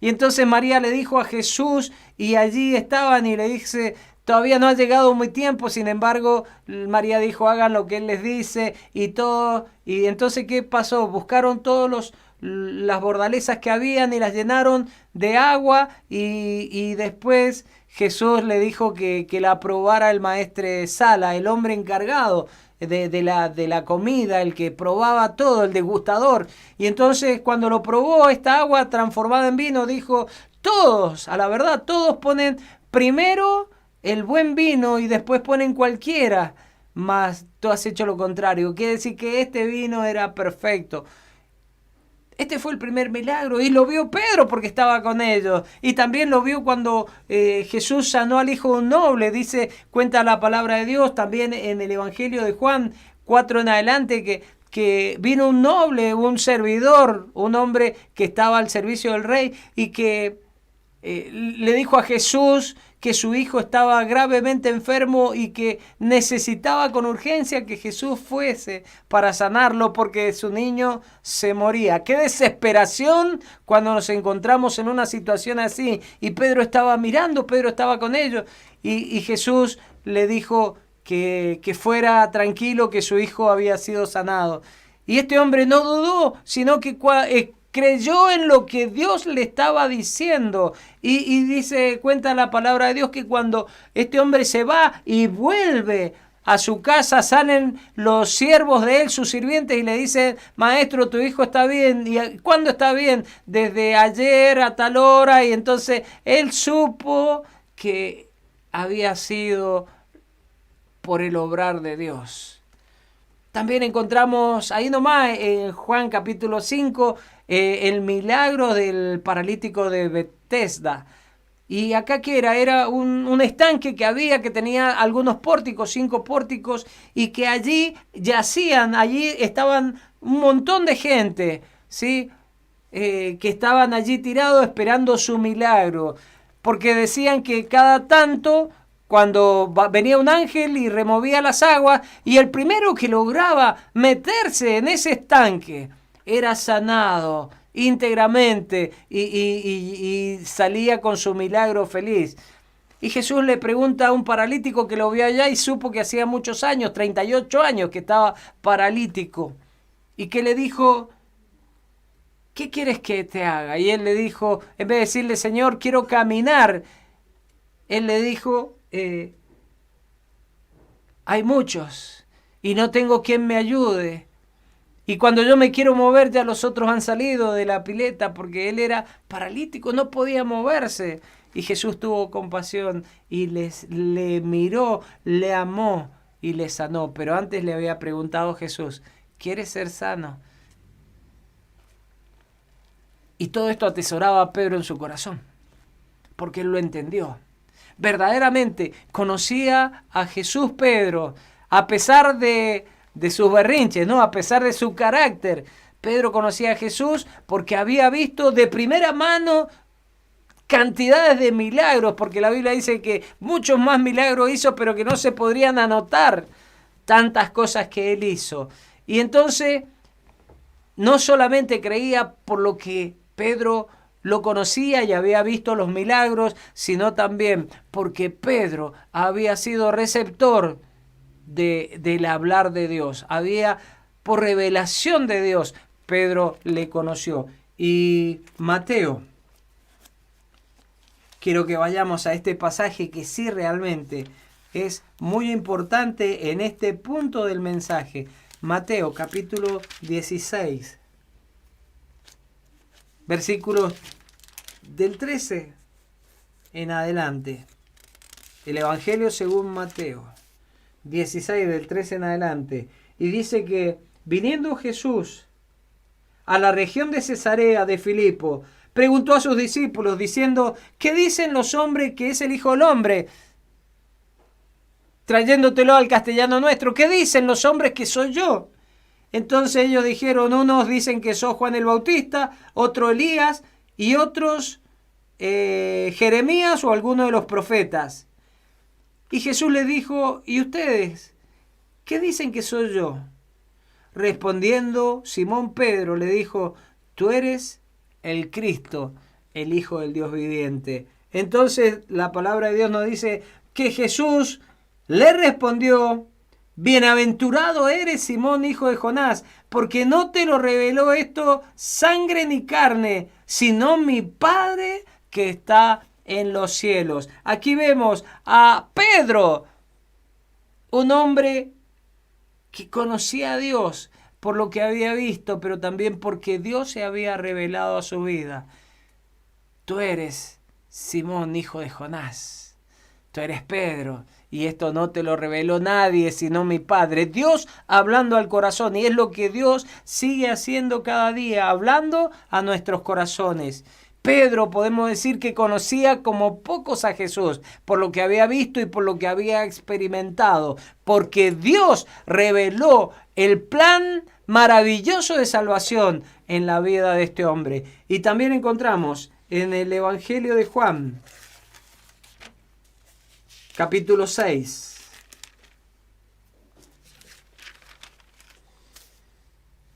Y entonces María le dijo a Jesús, y allí estaban, y le dice, todavía no ha llegado muy tiempo, sin embargo, María dijo, hagan lo que él les dice y todo. Y entonces, ¿qué pasó? Buscaron todos las bordalesas que habían y las llenaron de agua y después Jesús le dijo que la probara el maestre Sala, el hombre encargado de la comida, el que probaba todo, el degustador. Y entonces cuando lo probó, esta agua transformada en vino, dijo, todos, a la verdad, todos ponen primero el buen vino y después ponen cualquiera, mas tú has hecho lo contrario. Quiere decir que este vino era perfecto. Este fue el primer milagro y lo vio Pedro porque estaba con ellos. Y también lo vio cuando Jesús sanó al hijo de un noble. Cuenta la palabra de Dios también en el Evangelio de Juan 4 en adelante que vino un noble, un servidor, un hombre que estaba al servicio del rey y que le dijo a Jesús que su hijo estaba gravemente enfermo y que necesitaba con urgencia que Jesús fuese para sanarlo porque su niño se moría. ¡Qué desesperación cuando nos encontramos en una situación así! Y Pedro estaba mirando, Pedro estaba con ellos y Jesús le dijo que fuera tranquilo, que su hijo había sido sanado. Y este hombre no dudó, sino que creyó en lo que Dios le estaba diciendo. Y cuenta la palabra de Dios que cuando este hombre se va y vuelve a su casa, salen los siervos de él, sus sirvientes, y le dicen, maestro, tu hijo está bien. ¿Y cuándo está bien? Desde ayer a tal hora. Y entonces él supo que había sido por el obrar de Dios. También encontramos ahí nomás en Juan capítulo 5 el milagro del paralítico de Betesda. Y acá que era un estanque que tenía algunos pórticos, 5 pórticos, y que allí yacían, allí estaban un montón de gente, ¿sí? Que estaban allí tirados esperando su milagro, porque decían que cada tanto, cuando venía un ángel y removía las aguas, y el primero que lograba meterse en ese estanque era sanado íntegramente y salía con su milagro feliz. Y Jesús le pregunta a un paralítico que lo vio allá y supo que hacía muchos años, 38 años que estaba paralítico, y que le dijo, ¿qué quieres que te haga? Y él le dijo, en vez de decirle, Señor, quiero caminar, él le dijo, hay muchos y no tengo quien me ayude. Y cuando yo me quiero mover, ya los otros han salido de la pileta porque él era paralítico, no podía moverse. Y Jesús tuvo compasión y le miró, le amó y le sanó. Pero antes le había preguntado Jesús, ¿quieres ser sano? Y todo esto atesoraba a Pedro en su corazón, porque él lo entendió. Verdaderamente conocía a Jesús Pedro, a pesar de sus berrinches, ¿no? A pesar de su carácter. Pedro conocía a Jesús porque había visto de primera mano cantidades de milagros, porque la Biblia dice que muchos más milagros hizo, pero que no se podrían anotar tantas cosas que él hizo. Y entonces, no solamente creía por lo que Pedro lo conocía y había visto los milagros, sino también porque Pedro había sido receptor del hablar de Dios. Por revelación de Dios, Pedro le conoció. Y Mateo, quiero que vayamos a este pasaje que sí realmente es muy importante en este punto del mensaje. Mateo capítulo 16, versículos del 13 en adelante. El Evangelio según Mateo 16 del 13 en adelante. Y dice que viniendo Jesús a la región de Cesarea de Filipo, preguntó a sus discípulos diciendo, ¿qué dicen los hombres que es el Hijo del Hombre? Trayéndotelo al castellano nuestro, ¿qué dicen los hombres que soy yo? Entonces ellos dijeron, unos dicen que sos Juan el Bautista, otro Elías y otros Jeremías o alguno de los profetas. Y Jesús les dijo, ¿y ustedes qué dicen que soy yo? Respondiendo Simón Pedro le dijo, tú eres el Cristo, el Hijo del Dios viviente. Entonces la palabra de Dios nos dice que Jesús le respondió: bienaventurado eres, Simón, hijo de Jonás, porque no te lo reveló esto sangre ni carne, sino mi Padre que está en los cielos. Aquí vemos a Pedro, un hombre que conocía a Dios por lo que había visto, pero también porque Dios se había revelado a su vida. Tú eres Simón, hijo de Jonás. Tú eres Pedro. Y esto no te lo reveló nadie, sino mi Padre. Dios hablando al corazón. Y es lo que Dios sigue haciendo cada día, hablando a nuestros corazones. Pedro, podemos decir que conocía como pocos a Jesús, por lo que había visto y por lo que había experimentado, porque Dios reveló el plan maravilloso de salvación en la vida de este hombre. Y también encontramos en el Evangelio de Juan, capítulo 6,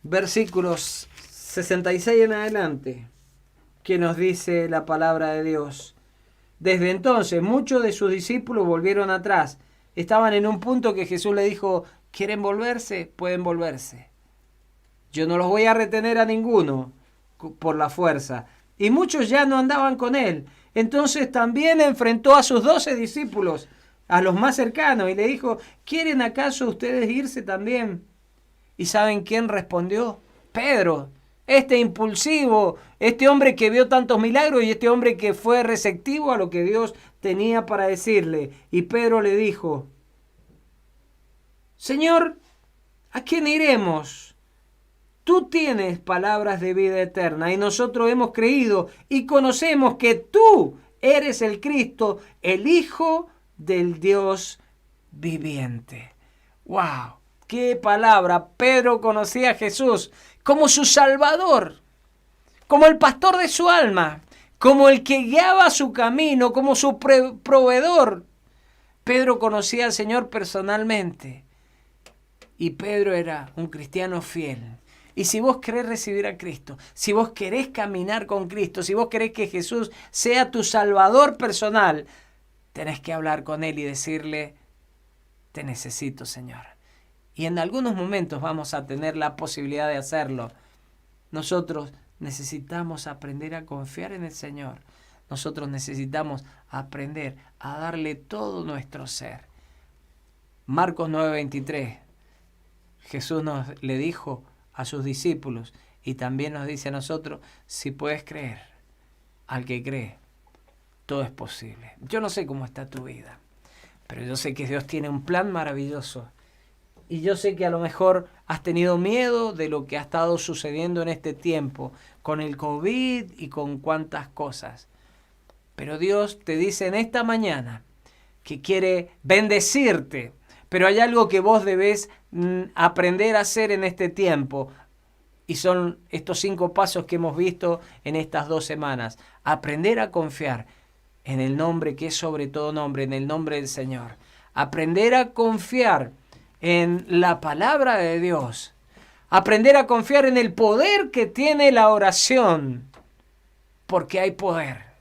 versículos 66 en adelante, que nos dice la palabra de Dios. Desde entonces muchos de sus discípulos volvieron atrás. Estaban en un punto que Jesús le dijo: ¿quieren volverse? Pueden volverse. Yo no los voy a retener a ninguno por la fuerza. Y muchos ya no andaban con él. Entonces también enfrentó a sus 12 discípulos, a los más cercanos, y le dijo: ¿quieren acaso ustedes irse también? ¿Y saben quién respondió? Pedro. Este impulsivo, este hombre que vio tantos milagros y este hombre que fue receptivo a lo que Dios tenía para decirle. Y Pedro le dijo: Señor, ¿a quién iremos? Tú tienes palabras de vida eterna y nosotros hemos creído y conocemos que tú eres el Cristo, el Hijo del Dios viviente. ¡Wow! ¡Qué palabra! Pedro conocía a Jesús como su Salvador, como el pastor de su alma, como el que guiaba su camino, como su proveedor. Pedro conocía al Señor personalmente y Pedro era un cristiano fiel. Y si vos querés recibir a Cristo, si vos querés caminar con Cristo, si vos querés que Jesús sea tu Salvador personal, tenés que hablar con Él y decirle: te necesito, Señor. Y en algunos momentos vamos a tener la posibilidad de hacerlo. Nosotros necesitamos aprender a confiar en el Señor. Nosotros necesitamos aprender a darle todo nuestro ser. Marcos 9:23. Jesús le dijo a sus discípulos y también nos dice a nosotros: si puedes creer, al que cree, todo es posible. Yo no sé cómo está tu vida, pero yo sé que Dios tiene un plan maravilloso. Y yo sé que a lo mejor has tenido miedo de lo que ha estado sucediendo en este tiempo, con el COVID y con cuantas cosas. Pero Dios te dice en esta mañana que quiere bendecirte. Pero hay algo que vos debés aprender a hacer en este tiempo. Y son estos 5 pasos que hemos visto en estas 2 semanas. Aprender a confiar en el nombre que es sobre todo nombre, en el nombre del Señor. Aprender a confiar en la palabra de Dios. Aprender a confiar en el poder que tiene la oración, porque hay poder.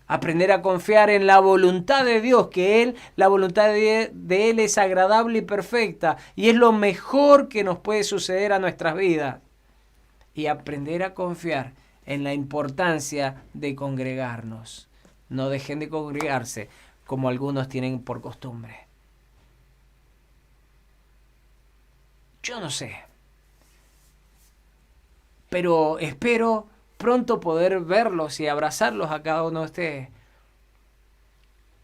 Aprender a confiar en la voluntad de Dios, que la voluntad de Él es agradable y perfecta, y es lo mejor que nos puede suceder a nuestras vidas. Y aprender a confiar en la importancia de congregarnos. No dejen de congregarse como algunos tienen por costumbre. Yo no sé, pero espero pronto poder verlos y abrazarlos a cada uno de ustedes.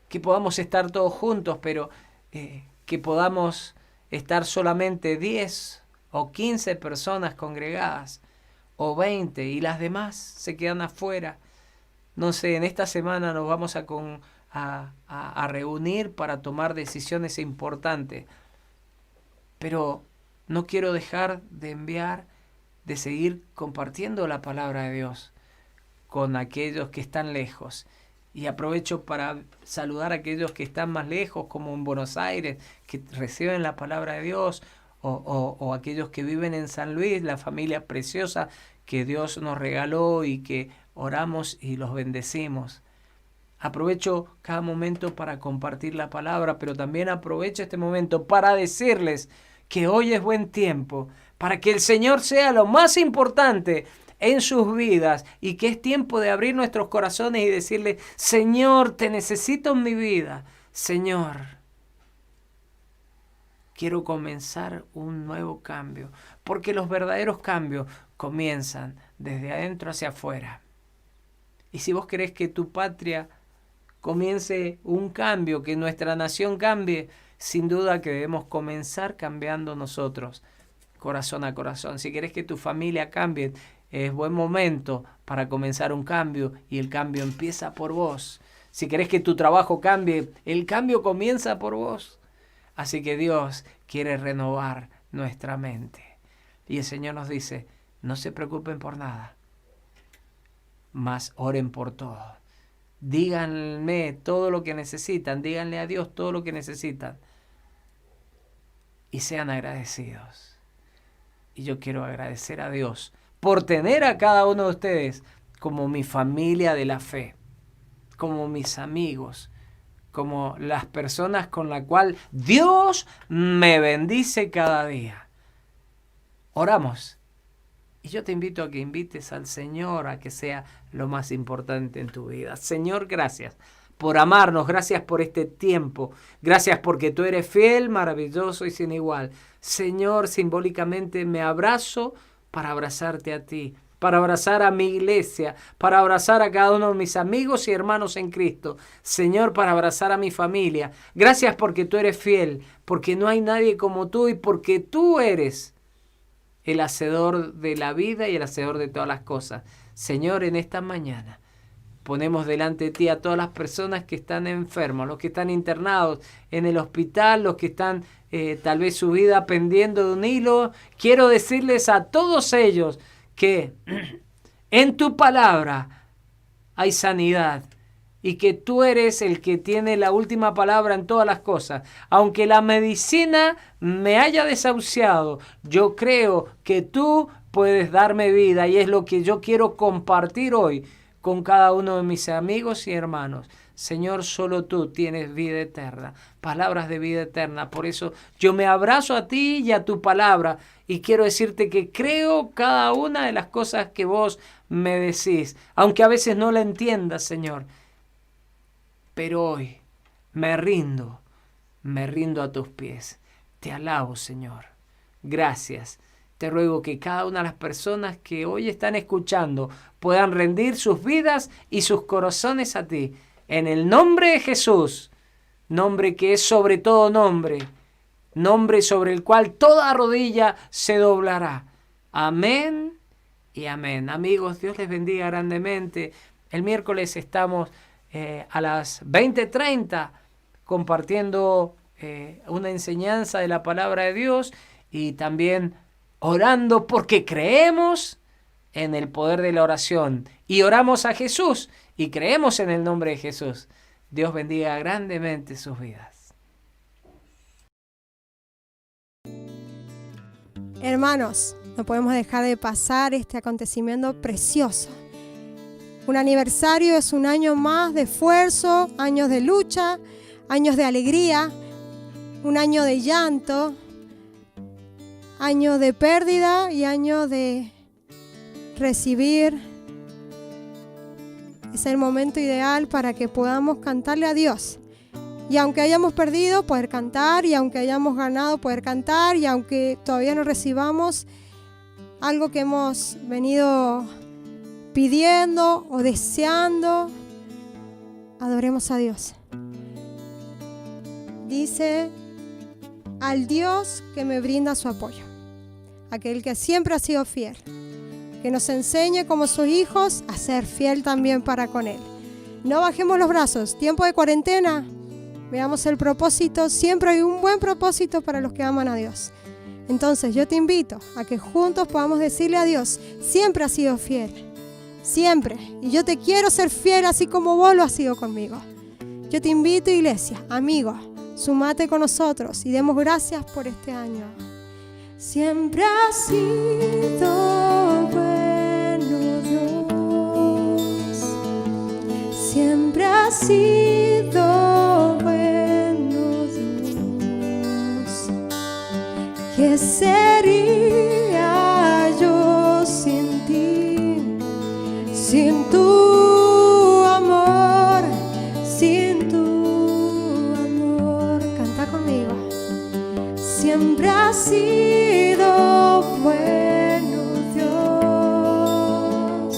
Que podamos estar todos juntos, pero que podamos estar solamente 10 o 15 personas congregadas, o 20, y las demás se quedan afuera. No sé, en esta semana nos vamos a reunir para tomar decisiones importantes, pero no quiero dejar de seguir compartiendo la palabra de Dios con aquellos que están lejos. Y aprovecho para saludar a aquellos que están más lejos, como en Buenos Aires, que reciben la palabra de Dios, o aquellos que viven en San Luis, la familia preciosa que Dios nos regaló y que oramos y los bendecimos. Aprovecho cada momento para compartir la palabra, pero también aprovecho este momento para decirles que hoy es buen tiempo para que el Señor sea lo más importante en sus vidas y que es tiempo de abrir nuestros corazones y decirle: Señor, te necesito en mi vida. Señor, quiero comenzar un nuevo cambio, porque los verdaderos cambios comienzan desde adentro hacia afuera. Y si vos querés que tu patria comience un cambio, que nuestra nación cambie, sin duda que debemos comenzar cambiando nosotros, corazón a corazón. Si querés que tu familia cambie, es buen momento para comenzar un cambio, y el cambio empieza por vos. Si querés que tu trabajo cambie, el cambio comienza por vos. Así que Dios quiere renovar nuestra mente. Y el Señor nos dice: no se preocupen por nada, mas oren por todo. Díganme todo lo que necesitan, díganle a Dios todo lo que necesitan y sean agradecidos. Y yo quiero agradecer a Dios por tener a cada uno de ustedes como mi familia de la fe, como mis amigos, como las personas con las cuales Dios me bendice cada día. Oramos. Y yo te invito a que invites al Señor a que sea lo más importante en tu vida. Señor, gracias por amarnos, gracias por este tiempo, gracias porque tú eres fiel, maravilloso y sin igual. Señor, simbólicamente me abrazo para abrazarte a ti, para abrazar a mi iglesia, para abrazar a cada uno de mis amigos y hermanos en Cristo. Señor, para abrazar a mi familia. Gracias porque tú eres fiel, porque no hay nadie como tú y porque tú eres el hacedor de la vida y el hacedor de todas las cosas. Señor, en esta mañana ponemos delante de ti a todas las personas que están enfermos, los que están internados en el hospital, los que están tal vez su vida pendiendo de un hilo. Quiero decirles a todos ellos que en tu palabra hay sanidad y que tú eres el que tiene la última palabra en todas las cosas. Aunque la medicina me haya desahuciado, yo creo que tú puedes darme vida, y es lo que yo quiero compartir hoy con cada uno de mis amigos y hermanos. Señor, solo tú tienes vida eterna, palabras de vida eterna. Por eso yo me abrazo a ti y a tu palabra, y quiero decirte que creo cada una de las cosas que vos me decís, aunque a veces no la entiendas, Señor. Pero hoy me rindo a tus pies. Te alabo, Señor. Gracias. Te ruego que cada una de las personas que hoy están escuchando puedan rendir sus vidas y sus corazones a ti. En el nombre de Jesús, nombre que es sobre todo nombre, nombre sobre el cual toda rodilla se doblará. Amén y amén. Amigos, Dios les bendiga grandemente. El miércoles estamos a las 20:30 compartiendo una enseñanza de la palabra de Dios, y también orando porque creemos en el poder de la oración y oramos a Jesús y creemos en el nombre de Jesús. Dios bendiga grandemente sus vidas. Hermanos, no podemos dejar de pasar este acontecimiento precioso. Un aniversario es un año más de esfuerzo, años de lucha, años de alegría, un año de llanto, año de pérdida y año de recibir. Es el momento ideal para que podamos cantarle a Dios. Y aunque hayamos perdido, poder cantar, y aunque hayamos ganado, poder cantar, y aunque todavía no recibamos algo que hemos venido pidiendo o deseando, adoremos a Dios. Dice: al Dios que me brinda su apoyo, aquel que siempre ha sido fiel, que nos enseñe como sus hijos a ser fiel también para con Él. No bajemos los brazos. Tiempo de cuarentena, veamos el propósito. Siempre hay un buen propósito para los que aman a Dios. Entonces yo te invito a que juntos podamos decirle a Dios: siempre has sido fiel, siempre, y yo te quiero ser fiel así como vos lo has sido conmigo. Yo te invito, iglesia, amigo, sumate con nosotros y demos gracias por este año. Siempre has sido bueno, Dios. Siempre has sido bueno Dios. ¿Qué sería yo sin ti? Sin tu amor, sin tu amor. Canta conmigo. Siempre ha sido bueno Dios.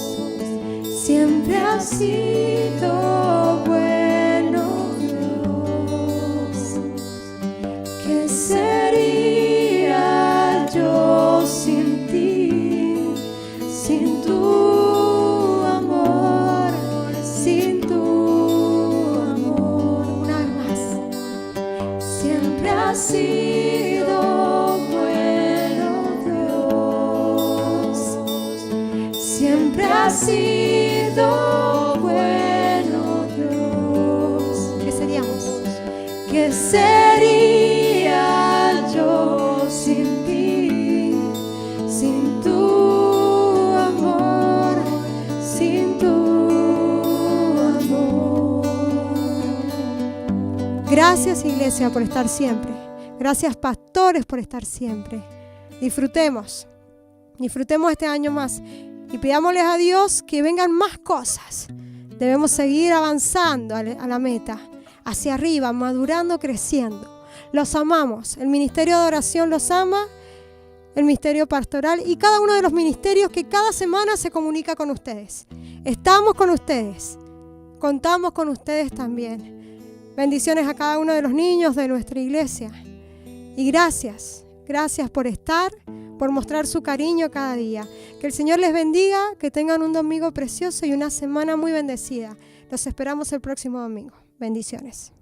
Siempre ha sido bueno Dios. ¿Qué sería yo sin ti? Sin tu amor, sin tu amor. Una vez más. Siempre ha sido bueno Dios. Siempre ha sido bueno Dios. ¿Qué seríamos? ¿Qué sería yo sin ti? Sin tu amor, sin tu amor. Gracias, iglesia, por estar siempre. Gracias, pastores, por estar siempre. Disfrutemos este año más y pidámosles a Dios que vengan más cosas. Debemos seguir avanzando a la meta, hacia arriba, madurando, creciendo. Los amamos. El ministerio de oración los ama, el ministerio pastoral y cada uno de los ministerios que cada semana se comunica con ustedes. Estamos con ustedes. Contamos con ustedes también. Bendiciones a cada uno de los niños de nuestra iglesia. Y gracias por estar, por mostrar su cariño cada día. Que el Señor les bendiga, que tengan un domingo precioso y una semana muy bendecida. Los esperamos el próximo domingo. Bendiciones.